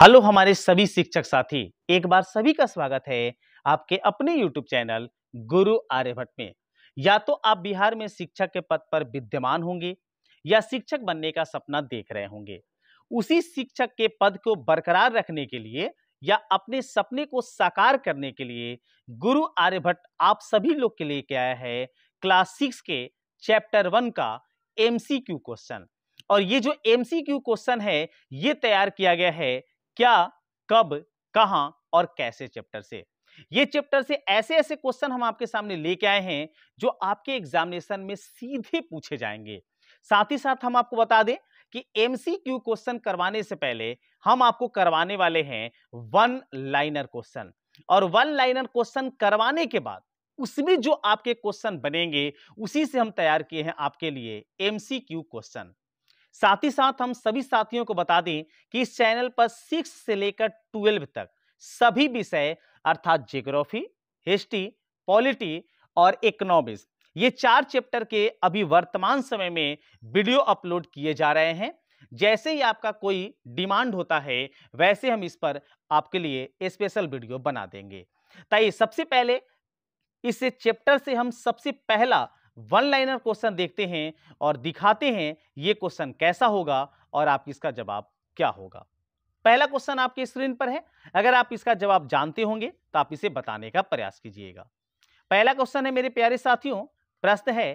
Hello हमारे सभी शिक्षक साथी, एक बार सभी का स्वागत है आपके अपने YouTube चैनल गुरु आर्यभट्ट में। या तो आप बिहार में शिक्षक के पद पर विद्यमान होंगे या शिक्षक बनने का सपना देख रहे होंगे। उसी शिक्षक के पद को बरकरार रखने के लिए या अपने सपने को साकार करने के लिए गुरु आर्यभट्ट आप सभी लोग के लिए क्या है क्लास 6 के चैप्टर 1 का MCQ क्वेश्चन। और ये जो MCQ क्वेश्चन है ये तैयार किया गया है क्या, कब, कहां और कैसे चैप्टर से। ये चैप्टर से ऐसे ऐसे क्वेश्चन हम आपके सामने लेके आए हैं जो आपके एग्जामिनेशन में सीधे पूछे जाएंगे। साथ ही साथ हम आपको बता दें कि MCQ क्वेश्चन करवाने से पहले हम आपको करवाने वाले हैं वन लाइनर क्वेश्चन, और वन लाइनर क्वेश्चन करवाने के बाद उसमें जो आपके क्वेश्चन बनेंगे उसी से हम तैयार किए हैं आपके लिए MCQ क्वेश्चन। साथ ही साथ हम सभी साथियों को बता दें कि इस चैनल पर 6 से लेकर 12 तक सभी विषय अर्थात ज्योग्राफी, हिस्ट्री, पॉलिटी और इकोनॉमिक्स ये 4 चैप्टर के अभी वर्तमान समय में वीडियो अपलोड किए जा रहे हैं। जैसे ही आपका कोई डिमांड होता है वैसे हम इस पर आपके लिए स्पेशल वीडियो बना देंगे। ताकि सबसे पहले इस चैप्टर से हम सबसे पहला वन लाइनर क्वेश्चन देखते हैं और दिखाते हैं ये क्वेश्चन कैसा होगा और आप इसका जवाब क्या होगा। पहला क्वेश्चन आपकी स्क्रीन पर है। अगर आप इसका जवाब जानते होंगे तो आप इसे बताने का प्रयास कीजिएगा। पहला क्वेश्चन है मेरे प्यारे साथियों, प्रश्न है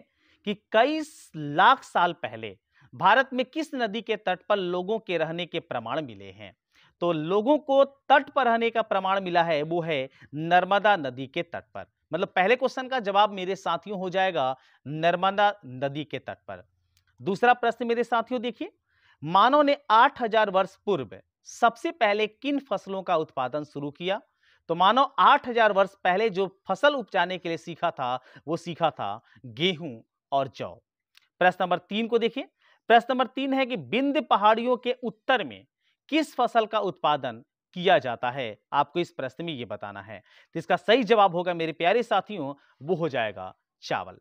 कि कई लाख साल पहले भारत में किस नदी के तट पर लोगों के रहने के प्रमाण मिले हैं। तो लोगों को तट पर रहने का प्रमाण मिला है वो है नर्मदा नदी के तट पर। मतलब पहले क्वेश्चन का जवाब मेरे साथियों हो जाएगा नर्मदा नदी के तट पर। दूसरा प्रश्न मेरे साथियों देखिए, मानव ने 8000 वर्ष पूर्व सबसे पहले किन फसलों का उत्पादन शुरू किया। तो मानव 8000 वर्ष पहले जो फसल उपजाने के लिए सीखा था वो सीखा था गेहूं और जौ। प्रश्न नंबर 3 को देखिए। प्रश्न नंबर 3 है कि विंध्य पहाड़ियों के उत्तर में किस फसल का उत्पादन किया जाता है। आपको इस प्रश्न में यह बताना है। तो इसका सही जवाब होगा मेरे प्यारे साथियों वो हो जाएगा चावल।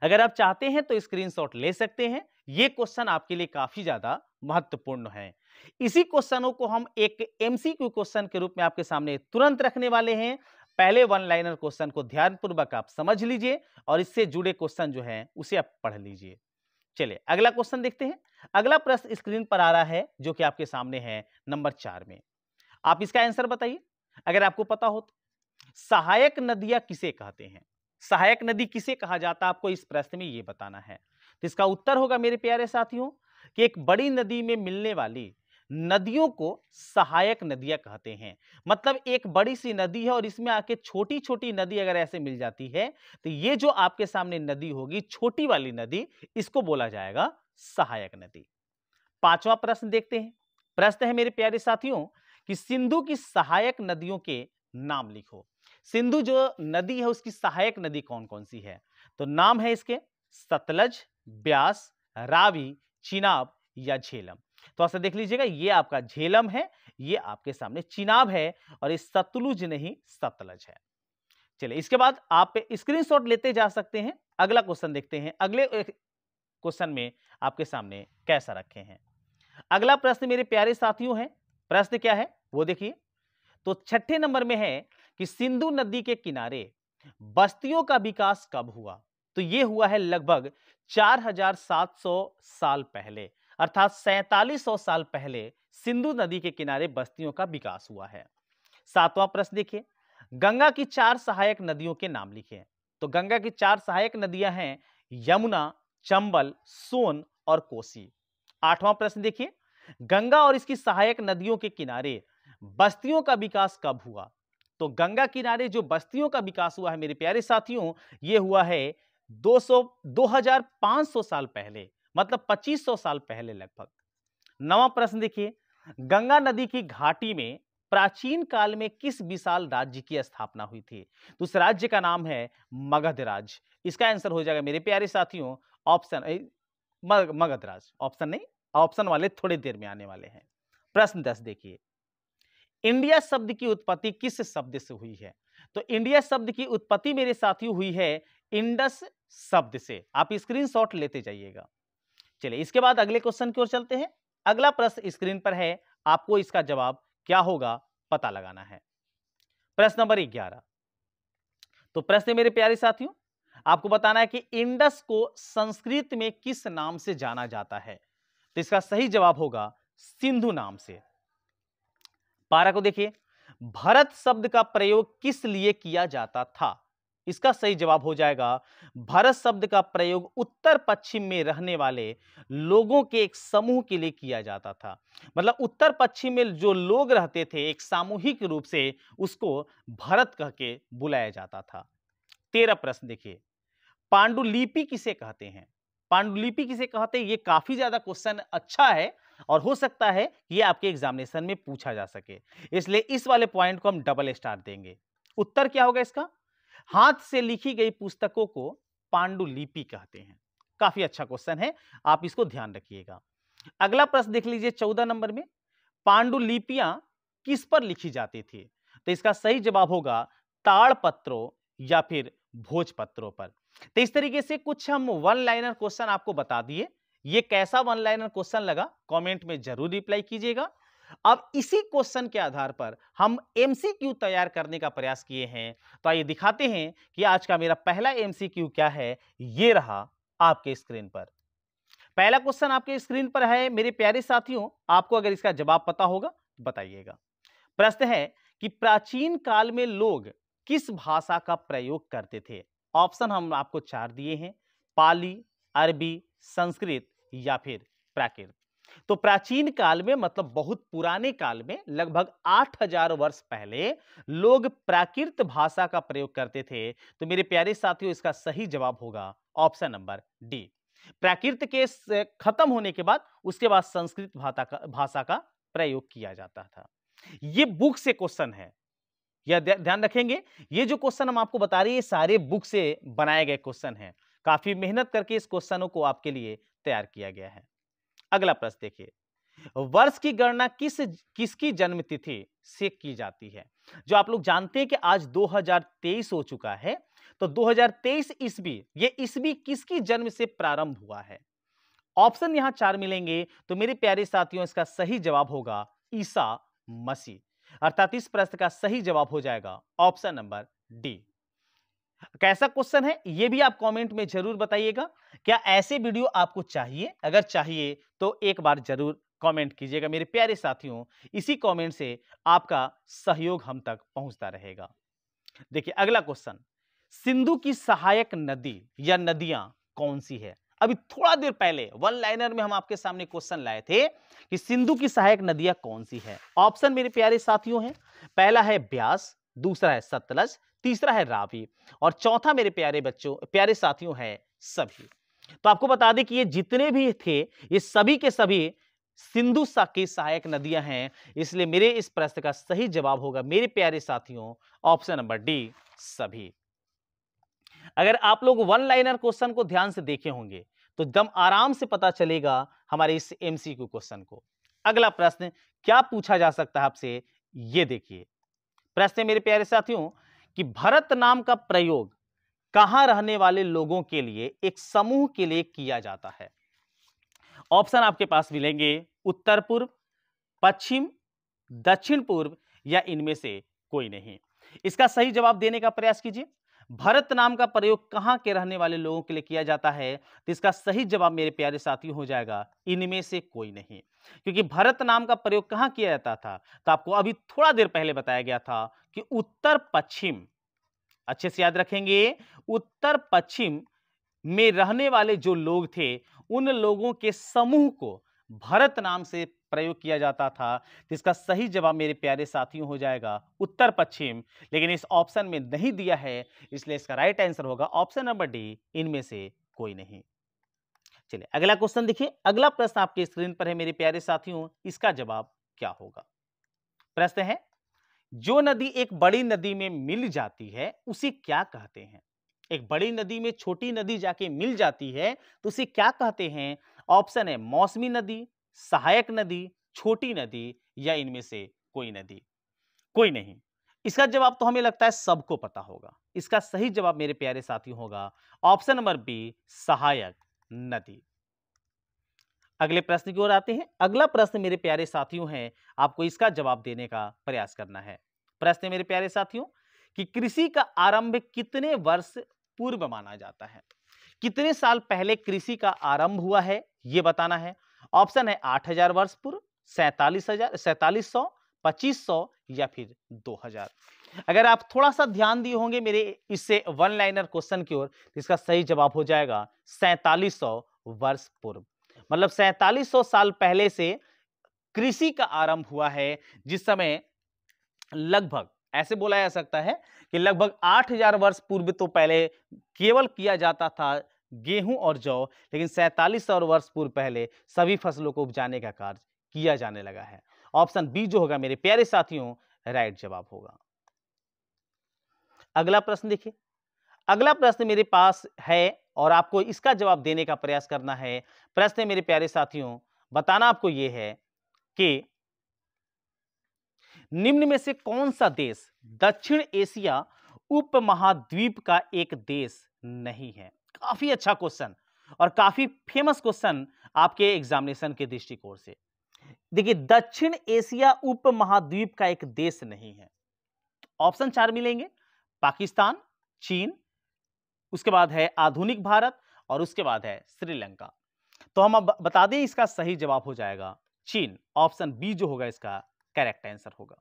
अगर आप चाहते हैं तो स्क्रीनशॉट ले सकते हैं। यह क्वेश्चन आपके लिए काफी ज्यादा महत्वपूर्ण है। इसी क्वेश्चनों को हम एक MCQ क्वेश्चन के रूप में आपके सामने तुरंत रखने वाले हैं। पहले वन लाइनर क्वेश्चन को ध्यानपूर्वक आप समझ लीजिए और इससे जुड़े क्वेश्चन जो है उसे आप पढ़ लीजिए। चलिए अगला क्वेश्चन देखते हैं। अगला प्रश्न स्क्रीन पर आ रहा है जो कि आपके सामने है नंबर 4 में। आप इसका आंसर बताइए अगर आपको पता हो तो। सहायक नदियां किसे कहते हैं। सहायक नदी किसे कहा जाता है आपको इस प्रश्न में यह बताना है। तो इसका उत्तर होगा मेरे प्यारे साथियों कि एक बड़ी नदी में मिलने वाली नदियों को सहायक नदियां कहते हैं। मतलब एक बड़ी सी नदी है और इसमें आके छोटी छोटी नदी अगर ऐसे मिल जाती है तो ये जो आपके सामने नदी होगी छोटी वाली नदी इसको बोला जाएगा सहायक नदी। पांचवा प्रश्न देखते हैं। प्रश्न है मेरे प्यारे साथियों कि सिंधु की सहायक नदियों के नाम लिखो। सिंधु जो नदी है उसकी सहायक नदी कौन कौन सी है। तो नाम है इसके सतलज, ब्यास, रावी, चिनाब या झेलम। तो ऐसा देख लीजिएगा ये आपका झेलम है, ये आपके सामने चिनाब है और ये सतलुज नहीं सतलज है। चलिए इसके बाद आप स्क्रीनशॉट लेते जा सकते हैं। अगला क्वेश्चन देखते हैं अगले क्वेश्चन में आपके सामने कैसा रखे हैं। अगला प्रश्न मेरे प्यारे साथियों है। प्रश्न क्या है वो देखिए। तो छठे नंबर में है कि सिंधु नदी के किनारे बस्तियों का विकास कब हुआ। तो यह हुआ है लगभग 4700 साल पहले, अर्थात 4700 साल पहले सिंधु नदी के किनारे बस्तियों का विकास हुआ है। सातवां प्रश्न देखिए, गंगा की 4 सहायक नदियों के नाम लिखे। तो गंगा की 4 सहायक नदियां हैं यमुना, चंबल, सोन और कोसी। आठवां प्रश्न देखिए, गंगा और इसकी सहायक नदियों के किनारे बस्तियों का विकास कब हुआ। तो गंगा किनारे जो बस्तियों का विकास हुआ है मेरे प्यारे साथियों यह हुआ है 2500 साल पहले, मतलब 2500 साल पहले लगभग। नवां प्रश्न देखिए, गंगा नदी की घाटी में प्राचीन काल में किस विशाल राज्य की स्थापना हुई थी। तो उस राज्य का नाम है मगध राज्य। इसका आंसर हो जाएगा मेरे प्यारे साथियों ऑप्शन मगध राज्य। ऑप्शन नहीं, ऑप्शन वाले थोड़ी देर में आने वाले हैं। प्रश्न 10 देखिए, इंडिया शब्द की उत्पत्ति किस शब्द से हुई है। तो इंडिया शब्द की उत्पत्ति मेरे साथियों हुई है इंडस शब्द से। आप स्क्रीनशॉट लेते जाइएगा। चलिए इसके बाद अगले क्वेश्चन की ओर चलते हैं। अगला प्रश्न स्क्रीन पर है आपको इसका जवाब क्या होगा पता लगाना है। प्रश्न नंबर 11। तो प्रश्न मेरे प्यारे साथियों, आपको बताना है कि इंडस को संस्कृत में किस नाम से जाना जाता है। तो इसका सही जवाब होगा सिंधु नाम से। 12 को देखिए, भरत शब्द का प्रयोग किस लिए किया जाता था। इसका सही जवाब हो जाएगा भरत शब्द का प्रयोग उत्तर पश्चिम में रहने वाले लोगों के एक समूह के लिए किया जाता था। मतलब उत्तर पश्चिम में जो लोग रहते थे एक सामूहिक रूप से उसको भरत कह के बुलाया जाता था। 13 प्रश्न देखिए, पांडुलिपि किसे कहते हैं। पांडुलिपि किसे कहते हैं, ये काफी ज्यादा क्वेश्चन अच्छा है और हो सकता है ये आपके एग्जामिनेशन में पूछा जा सके, इसलिए इस वाले पॉइंट को हम डबल स्टार देंगे। उत्तर क्या होगा इसका, हाथ से लिखी गई पुस्तकों को पांडुलिपि कहते हैं। काफी अच्छा क्वेश्चन है, आप इसको ध्यान रखिएगा। अगला प्रश्न देख लीजिए 14 नंबर में, पांडुलिपियां किस पर लिखी जाती थी। तो इसका सही जवाब होगा ताड़पत्रों या फिर भोजपत्रों पर। तो इस तरीके से कुछ हम वन लाइनर क्वेश्चन आपको बता दिए। ये कैसा वन लाइनर क्वेश्चन लगा कमेंट में जरूर रिप्लाई कीजिएगा। अब इसी क्वेश्चन के आधार पर हम एमसीक्यू तैयार करने का प्रयास किए हैं। तो आइए दिखाते हैं कि आज का मेरा पहला एमसीक्यू क्या है। ये रहा आपके स्क्रीन पर। पहला क्वेश्चन आपके स्क्रीन पर है मेरे प्यारे साथियों, आपको अगर इसका जवाब पता होगा तो बताइएगा। प्रश्न है कि प्राचीन काल में लोग किस भाषा का प्रयोग करते थे। ऑप्शन हम आपको 4 दिए हैं, पाली, अरबी, संस्कृत या फिर प्राकृत। तो प्राचीन काल में मतलब बहुत पुराने काल में लगभग 8000 वर्ष पहले लोग प्राकृत भाषा का प्रयोग करते थे। तो मेरे प्यारे साथियों इसका सही जवाब होगा ऑप्शन नंबर डी। प्राकृत के खत्म होने के बाद उसके बाद संस्कृत भाषा का प्रयोग किया जाता था। ये बुक से क्वेश्चन है, यह ध्यान रखेंगे। ये जो क्वेश्चन हम आपको बता रहे हैं ये सारे बुक से बनाए गए क्वेश्चन हैं। काफी मेहनत करके इस क्वेश्चनों को आपके लिए तैयार किया गया है। अगला प्रश्न देखिए, वर्ष की गणना किसकी जन्म तिथि से की जाती है। जो आप लोग जानते हैं कि आज 2023 हो चुका है, तो 2023 ईस्वी, ये ईस्वी किसकी जन्म से प्रारंभ हुआ है। ऑप्शन यहां 4 मिलेंगे। तो मेरे प्यारे साथियों इसका सही जवाब होगा ईसा मसीह, अर्थात इस प्रश्न का सही जवाब हो जाएगा ऑप्शन नंबर डी। कैसा क्वेश्चन है ये भी आप कमेंट में जरूर बताइएगा। क्या ऐसे वीडियो आपको चाहिए, अगर चाहिए तो एक बार जरूर कमेंट कीजिएगा मेरे प्यारे साथियों। इसी कमेंट से आपका सहयोग हम तक पहुंचता रहेगा। देखिए अगला क्वेश्चन, सिंधु की सहायक नदी या नदियां कौन सी है। अभी थोड़ा देर पहले वन लाइनर में हम आपके सामने क्वेश्चन लाए थे कि सिंधु की सहायक नदियां कौन सी है। ऑप्शन मेरे प्यारे साथियों हैं, पहला है ब्यास, दूसरा है सतलज, तीसरा है रावी और चौथा मेरे प्यारे बच्चों प्यारे साथियों है सभी। तो आपको बता दें कि ये जितने भी थे ये सभी के सभी सिंधु की सहायक नदियां हैं, इसलिए मेरे इस प्रश्न का सही जवाब होगा मेरे प्यारे साथियों ऑप्शन नंबर डी सभी। अगर आप लोग वन लाइनर क्वेश्चन को ध्यान से देखे होंगे तो एकदम आराम से पता चलेगा हमारे इस एमसीक्यू क्वेश्चन को। अगला प्रश्न क्या पूछा जा सकता है आपसे, ये देखिए। प्रश्न है मेरे प्यारे साथियों कि भरत नाम का प्रयोग कहां रहने वाले लोगों के लिए एक समूह के लिए किया जाता है। ऑप्शन आपके पास मिलेंगे उत्तर पूर्व, पश्चिम, दक्षिण पूर्व या इनमें से कोई नहीं। इसका सही जवाब देने का प्रयास कीजिए। भरत नाम का प्रयोग कहां के रहने वाले लोगों के लिए किया जाता है, तो इसका सही जवाब मेरे प्यारे साथियों हो जाएगा इनमें से कोई नहीं। क्योंकि भरत नाम का प्रयोग कहां किया जाता था, तो आपको अभी थोड़ा देर पहले बताया गया था कि उत्तर पश्चिम, अच्छे से याद रखेंगे, उत्तर पश्चिम में रहने वाले जो लोग थे उन लोगों के समूह को भरत नाम से प्रयोग किया जाता था। तो इसका सही जवाब मेरे प्यारे साथियों हो जाएगा उत्तर पश्चिम, लेकिन इस ऑप्शन में नहीं दिया है, इसलिए इसका राइट आंसर होगा ऑप्शन नंबर डी, इनमें से कोई नहीं। चलिए अगला क्वेश्चन देखिए। अगला प्रश्न आपके स्क्रीन पर है मेरे प्यारे साथियों, इसका जवाब क्या होगा। प्रश्न है, जो नदी एक बड़ी नदी में मिल जाती है उसे क्या कहते हैं। एक बड़ी नदी में छोटी नदी जाके मिल जाती है तो उसे क्या कहते हैं। ऑप्शन है मौसमी नदी, सहायक नदी, छोटी नदी या इनमें से कोई नदी। कोई नहीं। इसका जवाब तो हमें लगता है सबको पता होगा। इसका सही जवाब मेरे प्यारे साथी होगा ऑप्शन नंबर बी, सहायक नदी। अगले प्रश्न की ओर आते हैं। अगला प्रश्न मेरे प्यारे साथियों है, आपको इसका जवाब देने का प्रयास करना है। प्रश्न है मेरे प्यारे साथियों कि कृषि का आरंभ कितने वर्ष पूर्व माना जाता है? कितने साल पहले कृषि का आरंभ हुआ है यह बताना है। ऑप्शन है 8000 वर्ष पूर्व, 4700, 2500 या फिर 2000। अगर आप थोड़ा सा ध्यान दिए होंगे मेरे इससे वन लाइनर क्वेश्चन की ओर, तो इसका सही जवाब हो जाएगा 4700 वर्ष पूर्व। मतलब 4700 साल पहले से कृषि का आरंभ हुआ है, जिस समय लगभग ऐसे बोला जा सकता है कि लगभग 8000 वर्ष पूर्व तो पहले केवल किया जाता था गेहूं और जौ, लेकिन 4700 वर्ष पूर्व पहले सभी फसलों को उपजाने का कार्य किया जाने लगा है। ऑप्शन बी जो होगा मेरे प्यारे साथियों राइट जवाब होगा। अगला प्रश्न देखिए। अगला प्रश्न मेरे पास है और आपको इसका जवाब देने का प्रयास करना है। प्रश्न मेरे प्यारे साथियों बताना आपको यह है कि निम्न में से कौन सा देश दक्षिण एशिया उपमहाद्वीप का एक देश नहीं है? काफी अच्छा क्वेश्चन और काफी फेमस क्वेश्चन आपके एग्जामिनेशन के दृष्टिकोण से। देखिए, दक्षिण एशिया उपमहाद्वीप का एक देश नहीं है। ऑप्शन 4 मिलेंगे, पाकिस्तान, चीन, उसके बाद है आधुनिक भारत और उसके बाद है श्रीलंका। तो हम अब बता दें इसका सही जवाब हो जाएगा चीन। ऑप्शन बी जो होगा इसका करेक्ट आंसर होगा।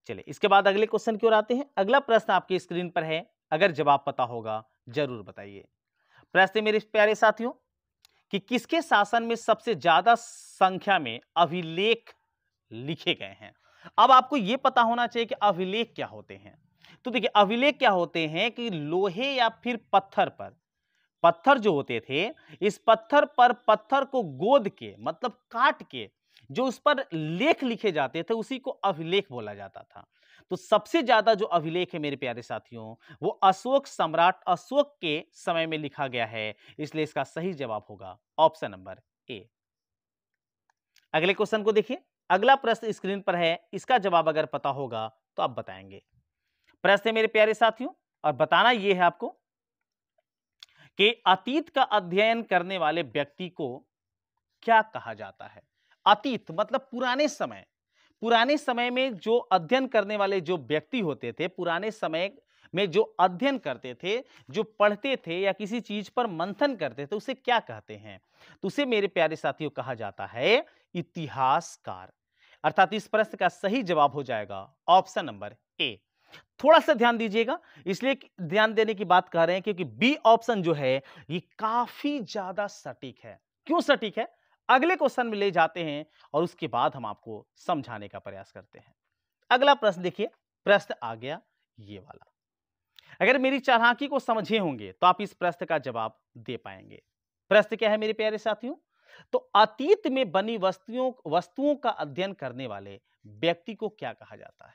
चलिए इसके बाद अगले क्वेश्चन की ओर आते हैं। अगला प्रश्न आपकी स्क्रीन पर है, अगर जवाब पता होगा जरूर बताइए। प्रश्न मेरे प्यारे साथियों कि किसके शासन में सबसे ज्यादा संख्या में अभिलेख लिखे गए हैं? अब आपको यह पता होना चाहिए कि अभिलेख क्या होते हैं। तो देखिए, अभिलेख क्या होते हैं कि लोहे या फिर पत्थर पर, पत्थर जो होते थे, इस पत्थर पर पत्थर को गोद के मतलब काट के जो उस पर लेख लिखे जाते थे उसी को अभिलेख बोला जाता था। तो सबसे ज्यादा जो अभिलेख है मेरे प्यारे साथियों वो अशोक सम्राट अशोक के समय में लिखा गया है, इसलिए इसका सही जवाब होगा ऑप्शन नंबर ए। अगले क्वेश्चन को देखिए। अगला प्रश्न स्क्रीन पर है, इसका जवाब अगर पता होगा तो आप बताएंगे। प्रश्न है मेरे प्यारे साथियों और बताना यह है आपको कि अतीत का अध्ययन करने वाले व्यक्ति को क्या कहा जाता है? अतीत मतलब पुराने समय में जो अध्ययन करने वाले जो व्यक्ति होते थे, पुराने समय में जो अध्ययन करते थे, जो पढ़ते थे या किसी चीज पर मंथन करते थे, उसे क्या कहते हैं? तो उसे मेरे प्यारे साथियों कहा जाता है इतिहासकार। अर्थात इस प्रश्न का सही जवाब हो जाएगा ऑप्शन नंबर ए। थोड़ा सा ध्यान दीजिएगा, इसलिए ध्यान देने की बात कर रहे हैं क्योंकि बी ऑप्शन जो है ये काफी ज्यादा सटीक है। क्यों सटीक है? अगले क्वेश्चन में ले जाते हैं और उसके बाद हम आपको समझाने का प्रयास करते हैं। अगला प्रश्न देखिए, प्रश्न आ गया ये वाला। अगर मेरी चालाकी को समझे होंगे तो आप इस प्रश्न का जवाब दे पाएंगे। प्रश्न क्या है मेरे प्यारे साथियों? तो अतीत में बनी वस्तुओं का अध्ययन करने वाले व्यक्ति को क्या कहा जाता है?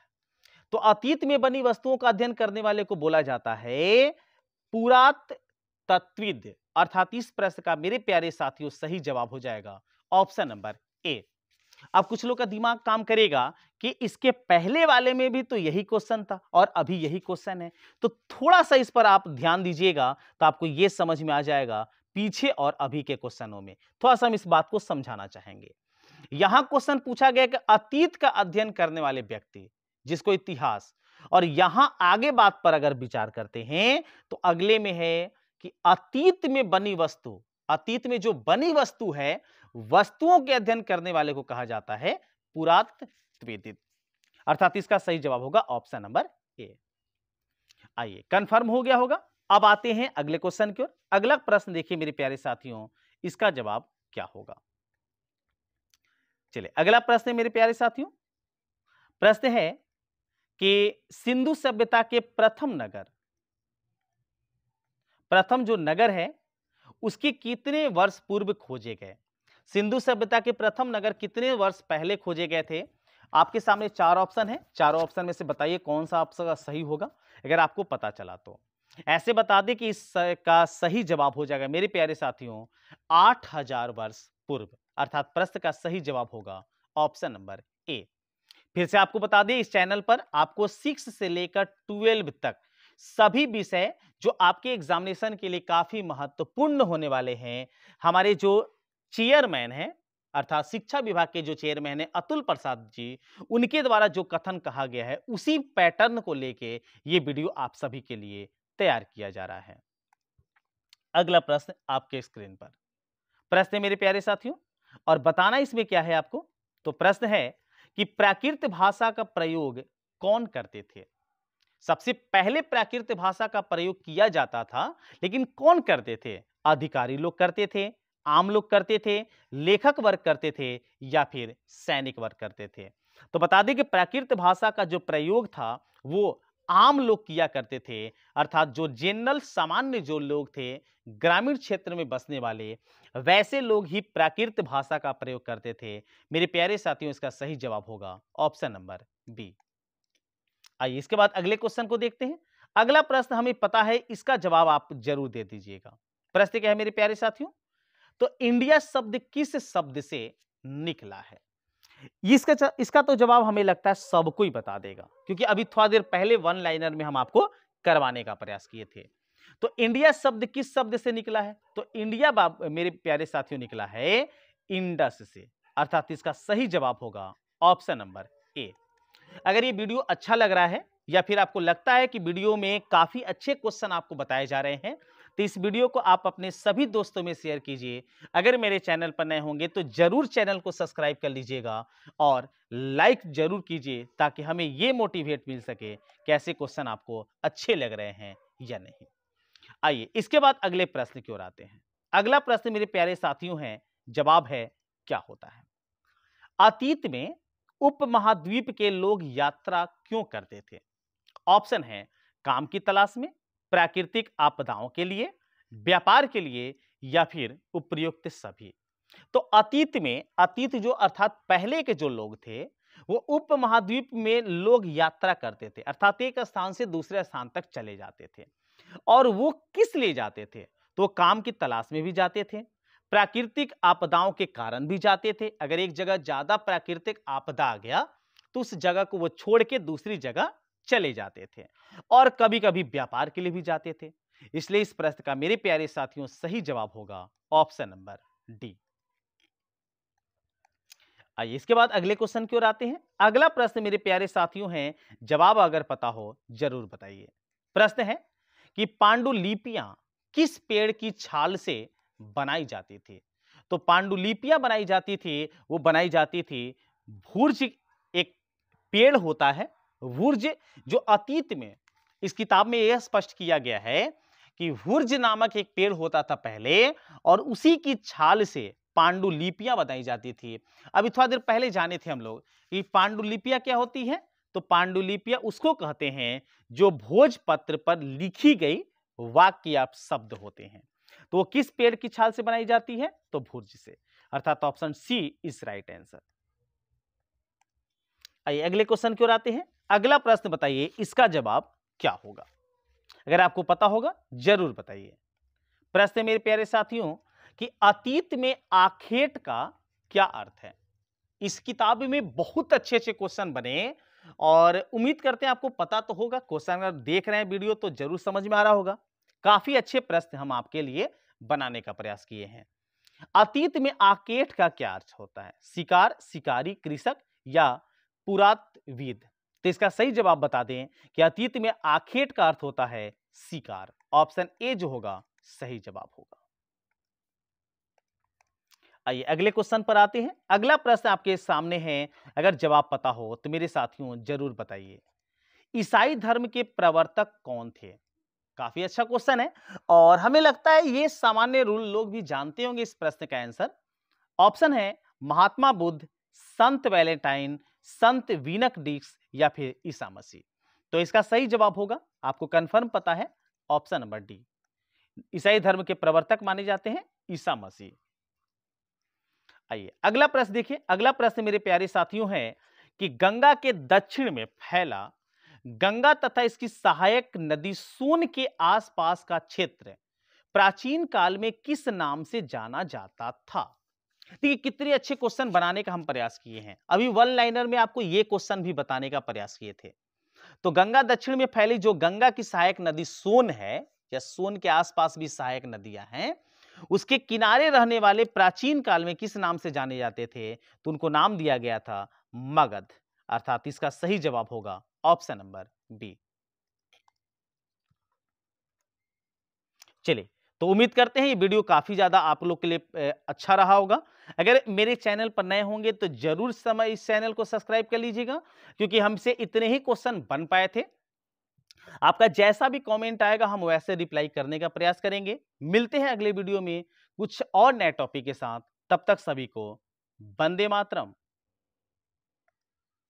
तो अतीत में बनी वस्तुओं का अध्ययन करने वाले को बोला जाता है पुरातत्वविद। अर्थात इस प्रश्न का मेरे प्यारे साथियों सही जवाब हो जाएगा ऑप्शन नंबर ए। अब कुछ लोग का दिमाग काम करेगा कि इसके पहले वाले में भी तो यही क्वेश्चन था और अभी यही क्वेश्चन है, तो थोड़ा सा इस पर आप ध्यान दीजिएगा तो आपको यह समझ में आ जाएगा पीछे और अभी के क्वेश्चनों में। थोड़ा सा हम इस बात को समझाना चाहेंगे। यहां क्वेश्चन पूछा गया कि अतीत का अध्ययन करने वाले व्यक्ति जिसको इतिहास, और यहां आगे बात पर अगर विचार करते हैं तो अगले में है कि अतीत में बनी वस्तु, अतीत में जो बनी वस्तु है वस्तुओं के अध्ययन करने वाले को कहा जाता है पुरातत्वविद। अर्थात इसका सही जवाब होगा ऑप्शन नंबर ए। आइए कंफर्म हो गया होगा। अब आते हैं अगले क्वेश्चन की ओर। अगला प्रश्न देखिए मेरे प्यारे साथियों, इसका जवाब क्या होगा? चलिए अगला प्रश्न है मेरे प्यारे साथियों। प्रश्न है कि सिंधु सभ्यता के प्रथम जो नगर है उसके कितने वर्ष पूर्व खोजे गए? सिंधु सभ्यता के प्रथम नगर कितने वर्ष पहले खोजे गए थे? आपके सामने 4 ऑप्शन है, चारों ऑप्शन में से बताइए कौन सा आपका सही होगा। अगर आपको पता चला तो ऐसे बता दें कि इसका सही जवाब हो जाएगा मेरे प्यारे साथियों 8000 वर्ष पूर्व। अर्थात प्रश्न का सही जवाब होगा ऑप्शन नंबर ए। फिर से आपको बता दें इस चैनल पर आपको 6 से लेकर 12 तक सभी विषय जो आपके एग्जामिनेशन के लिए काफी महत्वपूर्ण होने वाले हैं, हमारे जो चेयरमैन हैं, अर्थात शिक्षा विभाग के जो चेयरमैन हैं अतुल प्रसाद जी, उनके द्वारा जो कथन कहा गया है उसी पैटर्न को लेके ये वीडियो आप सभी के लिए तैयार किया जा रहा है। अगला प्रश्न आपके स्क्रीन पर प्रश्न है मेरे प्यारे साथियों, और बताना इसमें क्या है आपको। तो प्रश्न है कि प्राकृत भाषा का प्रयोग कौन करते थे। सबसे पहले प्राकृत भाषा का प्रयोग किया जाता था, लेकिन कौन करते थे? अधिकारी लोग करते थे, आम लोग करते थे, लेखक वर्ग करते थे, या फिर सैनिक वर्ग करते थे। तो बता दें कि प्राकृत भाषा का जो प्रयोग था वो आम लोग किया करते थे, अर्थात जो जनरल सामान्य जो लोग थे, ग्रामीण क्षेत्र में बसने वाले, वैसे लोग ही प्राकृत भाषा का प्रयोग करते थे। मेरे प्यारे साथियों, इसका सही जवाब होगा ऑप्शन नंबर बी। आइए इसके बाद अगले क्वेश्चन को देखते हैं। अगला प्रश्न हमें पता है, इसका जवाब आप जरूर दे दीजिएगा। प्रश्न क्या है मेरे प्यारे साथियों? तो इंडिया शब्द किस शब्द से निकला है? इसका तो जवाब हमें लगता है सबको ही बता देगा, क्योंकि अभी थोड़ा देर पहले वन लाइनर में हम आपको करवाने का प्रयास किए थे। तो इंडिया शब्द किस शब्द से निकला है? तो इंडिया मेरे प्यारे साथियों निकला है इंडस से, अर्थात इसका सही जवाब होगा ऑप्शन नंबर ए। अगर ये वीडियो अच्छा लग रहा है या फिर आपको लगता है कि वीडियो में काफी अच्छे क्वेश्चन आपको बताए जा रहे हैं, तो इस वीडियो को आप अपने सभी दोस्तों में शेयर कीजिए। अगर मेरे चैनल पर नए होंगे तो जरूर चैनल को सब्सक्राइब कर लीजिएगा और लाइक जरूर कीजिए, ताकि हमें ये मोटिवेट मिल सके कि ऐसे क्वेश्चन आपको अच्छे लग रहे हैं या नहीं। आइए इसके बाद अगले प्रश्न की ओर आते हैं। अगला प्रश्न मेरे प्यारे साथियों है, जवाब है क्या होता है? अतीत में उपमहाद्वीप के लोग यात्रा क्यों करते थे? ऑप्शन है काम की तलाश में, प्राकृतिक आपदाओं के लिए, व्यापार के लिए, या फिर उपयुक्त सभी। तो अतीत जो अर्थात पहले के जो लोग थे, वो उपमहाद्वीप में लोग यात्रा करते थे, अर्थात एक स्थान से दूसरे स्थान तक चले जाते थे। और वो किस लिए जाते थे? तो काम की तलाश में भी जाते थे, प्राकृतिक आपदाओं के कारण भी जाते थे। अगर एक जगह ज्यादा प्राकृतिक आपदा आ गया तो उस जगह को वो छोड़ के दूसरी जगह चले जाते थे, और कभी कभी व्यापार के लिए भी जाते थे। इसलिए इस प्रश्न का मेरे प्यारे साथियों सही जवाब होगा ऑप्शन नंबर डी। आइए इसके बाद अगले क्वेश्चन की ओर आते हैं। अगला प्रश्न मेरे प्यारे साथियों है, जवाब अगर पता हो जरूर बताइए। प्रश्न है कि पांडुलिपियां किस पेड़ की छाल से बनाई जाती थी? तो पांडुलिपियां बनाई जाती थी, वो बनाई जाती थी भूर्ज, एक पेड़ होता है भूर्ज, जो अतीत में इस किताब में यह स्पष्ट किया गया है कि भूर्ज नामक एक पेड़ होता था पहले, और उसी की छाल से पांडुलिपियां बनाई जाती थी। अभी थोड़ा देर पहले जाने थे हम लोग कि पांडुलिपियां क्या होती है। तो पांडुलिपियां उसको कहते हैं जो भोजपत्र पर लिखी गई वाक्य या शब्द होते हैं। तो वो किस पेड़ की छाल से बनाई जाती है? तो भुर्ज से, अर्थात option C is right answer. आइए अगले क्वेश्चन की ओर आते हैं। अगला प्रश्न बताइए, इसका जवाब क्या होगा? अगर आपको पता होगा जरूर बताइए। प्रश्न है मेरे प्यारे साथियों कि अतीत में आखेट का क्या अर्थ है? इस किताब में बहुत अच्छे अच्छे क्वेश्चन बने, और उम्मीद करते हैं आपको पता तो होगा। क्वेश्चन अगर देख रहे हैं वीडियो तो जरूर समझ में आ रहा होगा। काफी अच्छे प्रश्न हम आपके लिए बनाने का प्रयास किए हैं। अतीत में आकेट का क्या अर्थ होता है? शिकार, शिकारी, कृषक, या पुरातत्वविद? तो इसका सही जवाब बता दें कि अतीत में आखेट का अर्थ होता है शिकार। ऑप्शन ए जो होगा सही जवाब होगा। आइए अगले क्वेश्चन पर आते हैं। अगला प्रश्न आपके सामने है, अगर जवाब पता हो तो मेरे साथियों जरूर बताइए। ईसाई धर्म के प्रवर्तक कौन थे? काफी अच्छा क्वेश्चन है, और हमें लगता है ये सामान्य रूल लोग भी जानते होंगे इस प्रश्न का आंसर। ऑप्शन है महात्मा बुद्ध, संत वैलेंटाइन, संत वीनक डिक्स, या फिर ईसा मसीह। तो इसका सही जवाब होगा, आपको कंफर्म पता है, ऑप्शन नंबर डी। ईसाई धर्म के प्रवर्तक माने जाते हैं ईसा मसीह। आइए अगला प्रश्न देखिए। अगला प्रश्न मेरे प्यारे साथियों है कि गंगा के दक्षिण में फैला गंगा तथा इसकी सहायक नदी सोन के आसपास का क्षेत्र प्राचीन काल में किस नाम से जाना जाता था? देखिए कितने अच्छे क्वेश्चन बनाने का हम प्रयास किए हैं। अभी वन लाइनर में आपको ये क्वेश्चन भी बताने का प्रयास किए थे। तो गंगा दक्षिण में फैली जो गंगा की सहायक नदी सोन है, या सोन के आसपास भी सहायक नदियां हैं, उसके किनारे रहने वाले प्राचीन काल में किस नाम से जाने जाते थे? तो उनको नाम दिया गया था मगध। अर्थात इसका सही जवाब होगा ऑप्शन नंबर बी। चलिए, तो उम्मीद करते हैं ये वीडियो काफी ज्यादा आप लोग के लिए अच्छा रहा होगा। अगर मेरे चैनल पर नए होंगे तो जरूर समय इस चैनल को सब्सक्राइब कर लीजिएगा, क्योंकि हमसे इतने ही क्वेश्चन बन पाए थे। आपका जैसा भी कमेंट आएगा हम वैसे रिप्लाई करने का प्रयास करेंगे। मिलते हैं अगले वीडियो में कुछ और नए टॉपिक के साथ। तब तक सभी को वंदे मातरम।